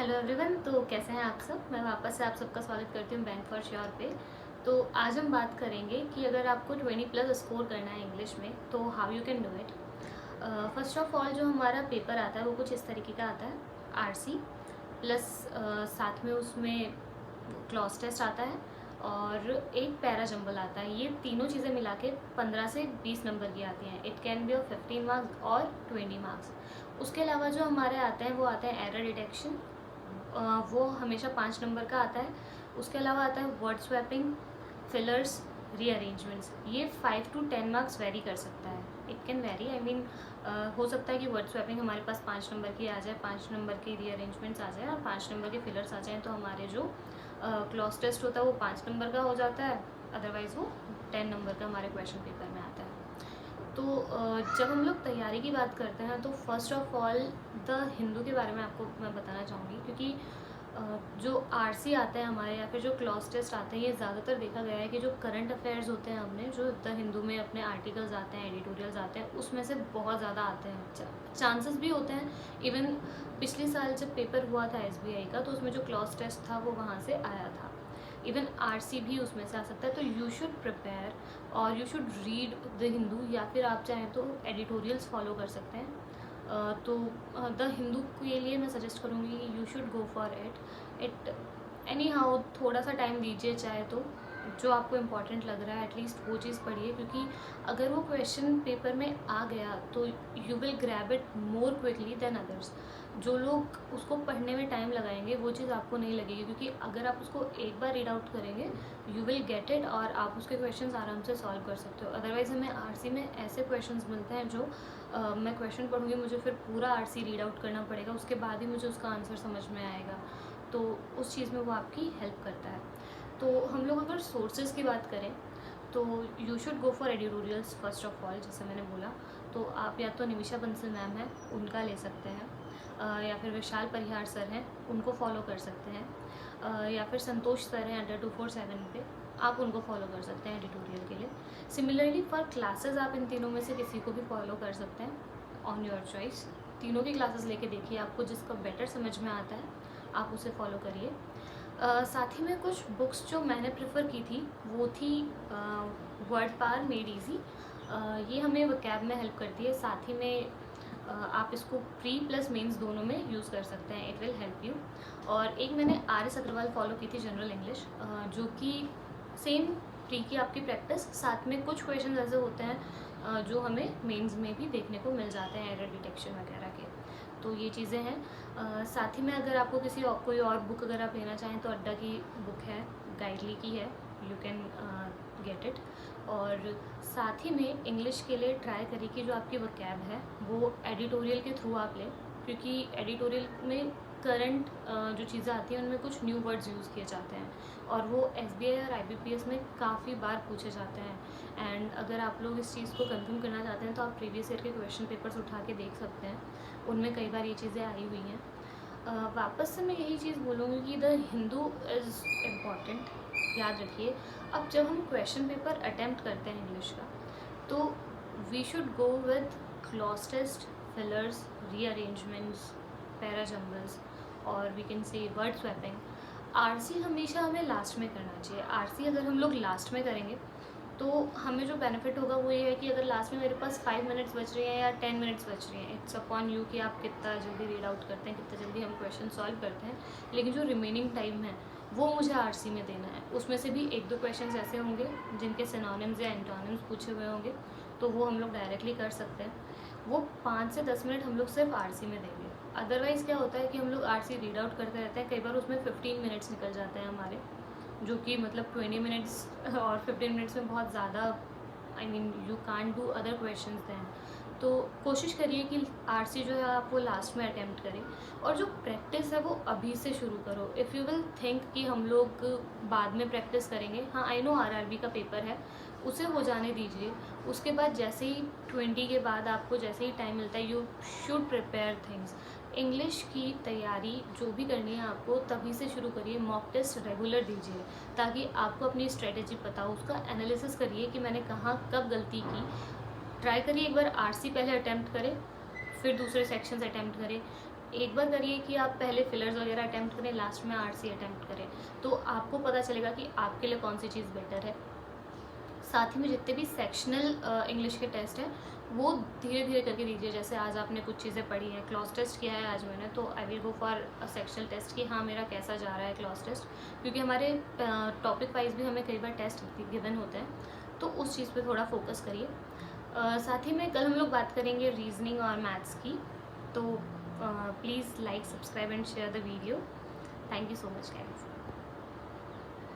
Hello everyone. तो कैसे हैं आप सब। मैं वापस से आप सबका स्वागत करती हूँ बैंक फॉर श्योर पे। तो आज हम बात करेंगे कि अगर आपको 20 प्लस स्कोर करना है इंग्लिश में तो how you can do it. First of all जो हमारा पेपर आता है वो कुछ इस तरीके का आता है, आरसी प्लस साथ में उसमें क्लॉज टेस्ट आता है और एक पैरा जंबल आता है। ये तीनों चीज़ें मिला के 15 से 20 नंबर की आती हैं। It can be of 15 marks और 20 मार्क्स। उसके अलावा जो हमारे आते हैं वो आते हैं एरर डिटेक्शन, वो हमेशा 5 नंबर का आता है। उसके अलावा आता है वर्ड स्वैपिंग, फिलर्स, रीअरेंजमेंट्स। ये 5 to 10 मार्क्स वेरी कर सकता है। It can very, I mean हो सकता है कि वर्ड स्वैपिंग हमारे पास 5 नंबर की आ जाए, 5 नंबर के रीअरेंजमेंट्स आ जाए और 5 नंबर के फिलर्स आ जाएँ, तो हमारे जो क्लॉज टेस्ट होता है वो 5 नंबर का हो जाता है। अदरवाइज़ वो 10 नंबर का हमारे क्वेश्चन पेपर में आता है। तो जब हम लोग तैयारी की बात करते हैं तो first of all the Hindu के बारे में आपको मैं बताना चाहूँगी, क्योंकि जो आरसी आता है हमारे या फिर जो क्लॉज टेस्ट आते हैं, ये ज़्यादातर देखा गया है कि जो करंट अफेयर्स होते हैं हमने जो द हिंदू में अपने आर्टिकल्स आते हैं, एडिटोरियल्स आते हैं, उसमें से बहुत ज़्यादा आते हैं। चांसेस भी होते हैं, इवन पिछले साल जब पेपर हुआ था एसबीआई का तो उसमें जो क्लॉज टेस्ट था वो वहाँ से आया था। इवन आरसी भी उसमें से आ सकता है। तो यू शुड प्रिपेयर और you should read the Hindu, या फिर आप चाहें तो एडिटोरियल्स फॉलो कर सकते हैं। तो द हिंदू के लिए मैं सजेस्ट करूँगी कि you should go for it any how. थोड़ा सा टाइम दीजिए, चाहे तो जो आपको इम्पोर्टेंट लग रहा है एटलीस्ट वो चीज़ पढ़िए, क्योंकि अगर वो क्वेश्चन पेपर में आ गया तो you will grab it more quickly than others. जो लोग उसको पढ़ने में टाइम लगाएंगे वो चीज़ आपको नहीं लगेगी, क्योंकि अगर आप उसको एक बार रीड आउट करेंगे यू विल गेट इट और आप उसके क्वेश्चंस आराम से सॉल्व कर सकते हो। अदरवाइज़ हमें आरसी में ऐसे क्वेश्चंस मिलते हैं जो मैं क्वेश्चन पढ़ूंगी, मुझे फिर पूरा आरसी रीड आउट करना पड़ेगा, उसके बाद ही मुझे उसका आंसर समझ में आएगा। तो उस चीज़ में वो आपकी हेल्प करता है। तो हम लोग अगर सोर्सेज की बात करें तो you should go for editorials first of all. जैसे मैंने बोला, तो आप या तो निमिषा बंसल मैम हैं उनका ले सकते हैं, या फिर विशाल परिहार सर हैं उनको फॉलो कर सकते हैं, या फिर संतोष सर हैं अंडर 247 पे, आप उनको फॉलो कर सकते हैं एडिटोरियल के लिए। सिमिलरली फॉर क्लासेस आप इन तीनों में से किसी को भी फॉलो कर सकते हैं, ऑन योर चॉइस। तीनों की क्लासेस लेके देखिए, आपको जिसका बेटर समझ में आता है आप उसे फॉलो करिए। साथ ही में कुछ बुक्स जो मैंने प्रेफर की थी वो थी वर्ड पावर मेड इजी। ये हमें वोकैब में हेल्प करती है। साथ ही में आप इसको प्री प्लस मेंस दोनों में यूज़ कर सकते हैं, इट विल हेल्प यू। और एक मैंने RS अग्रवाल फॉलो की थी, जनरल इंग्लिश, जो कि सेम प्री की आपकी प्रैक्टिस, साथ में कुछ क्वेश्चन ऐसे होते हैं जो हमें मेंस में भी देखने को मिल जाते हैं, एरर डिटेक्शन वगैरह के। तो ये चीज़ें हैं। साथ ही में अगर आपको कोई और बुक अगर आप लेना चाहें तो अड्डा की बुक है, गाइडली की है, यू कैन गेट इट। और साथ ही में इंग्लिश के लिए ट्राई करिए कि जो आपकी वोकैब है वो एडिटोरियल के थ्रू आप लें, क्योंकि एडिटोरियल में करंट जो चीज़ें आती हैं उनमें कुछ न्यू वर्ड्स यूज़ किए जाते हैं और वो SBI और IBPS में काफ़ी बार पूछे जाते हैं। एंड अगर आप लोग इस चीज़ को कंफर्म करना चाहते हैं तो आप प्रीवियस ईयर के क्वेश्चन पेपर्स उठा के देख सकते हैं, उनमें कई बार ये चीज़ें आई हुई हैं। वापस से मैं यही चीज़ बोलूँगी कि द हिंदू इज़ इम्पॉर्टेंट, याद रखिए। अब जब हम क्वेश्चन पेपर अटैम्प्ट करते हैं इंग्लिश का तो we should go with clause test, fillers, rearrangements, para jumbles और we can say word swapping. RC हमेशा हमें लास्ट में करना चाहिए। आरसी अगर हम लोग लास्ट में करेंगे तो हमें जो बेनिफिट होगा वो ये है कि अगर लास्ट में मेरे पास 5 मिनट्स बच रही हैं या 10 मिनट्स बच रही हैं, इट्स अपॉन यू कि आप कितना जल्दी रीड आउट करते हैं, कितना जल्दी हम क्वेश्चन सॉल्व करते हैं। लेकिन जो रिमेनिंग टाइम है वो मुझे आरसी में देना है। उसमें से भी 1-2 क्वेश्चन ऐसे होंगे जिनके सिनोनिम्स या एंटोनिम्स पूछे हुए होंगे, तो वो हम लोग डायरेक्टली कर सकते हैं। वो 5 से 10 मिनट हम लोग सिर्फ आरसी में देंगे। अदरवाइज़ क्या होता है कि हम लोग आरसी रीड आउट करते रहते हैं, कई बार उसमें 15 मिनट्स निकल जाते हैं हमारे, जो कि मतलब 20 मिनट्स और 15 मिनट्स में बहुत ज़्यादा, I mean you can't do other questions than. तो कोशिश करिए कि आरसी जो है आप वो लास्ट में अटैम्प्ट करें, और जो प्रैक्टिस है वो अभी से शुरू करो। इफ़ यू विल थिंक कि हम लोग बाद में प्रैक्टिस करेंगे, हाँ आई नो RRB का पेपर है, उसे हो जाने दीजिए। उसके बाद जैसे ही 20 के बाद आपको जैसे ही टाइम मिलता है you should prepare things. English की तैयारी जो भी करनी है आपको तभी से शुरू करिए। मॉक टेस्ट रेगुलर दीजिए ताकि आपको अपनी स्ट्रेटेजी पता हो, उसका एनालिसिस करिए कि मैंने कहाँ कब गलती की। ट्राई करिए एक बार आरसी पहले अटैम्प्ट करें, फिर दूसरे सेक्शंस अटैम्प्ट करें। एक बार करिए कि आप पहले फिलर्स वगैरह अटैम्प्ट करें, लास्ट में आरसी अटैम्प्ट करें, तो आपको पता चलेगा कि आपके लिए कौन सी चीज़ बेटर है। साथ ही में जितने भी सेक्शनल इंग्लिश के टेस्ट हैं वो धीरे धीरे करके दीजिए। जैसे आज आपने कुछ चीज़ें पढ़ी हैं, क्लॉज टेस्ट किया है आज मैंने, तो I will go for sectional test कि हाँ मेरा कैसा जा रहा है क्लॉज टेस्ट, क्योंकि हमारे टॉपिक वाइज भी हमें कई बार टेस्ट गिवन होते हैं, तो उस चीज़ पे थोड़ा फोकस करिए। साथ ही में कल हम लोग बात करेंगे रीजनिंग और मैथ्स की, तो please like, subscribe and share the video. Thank you so much guys.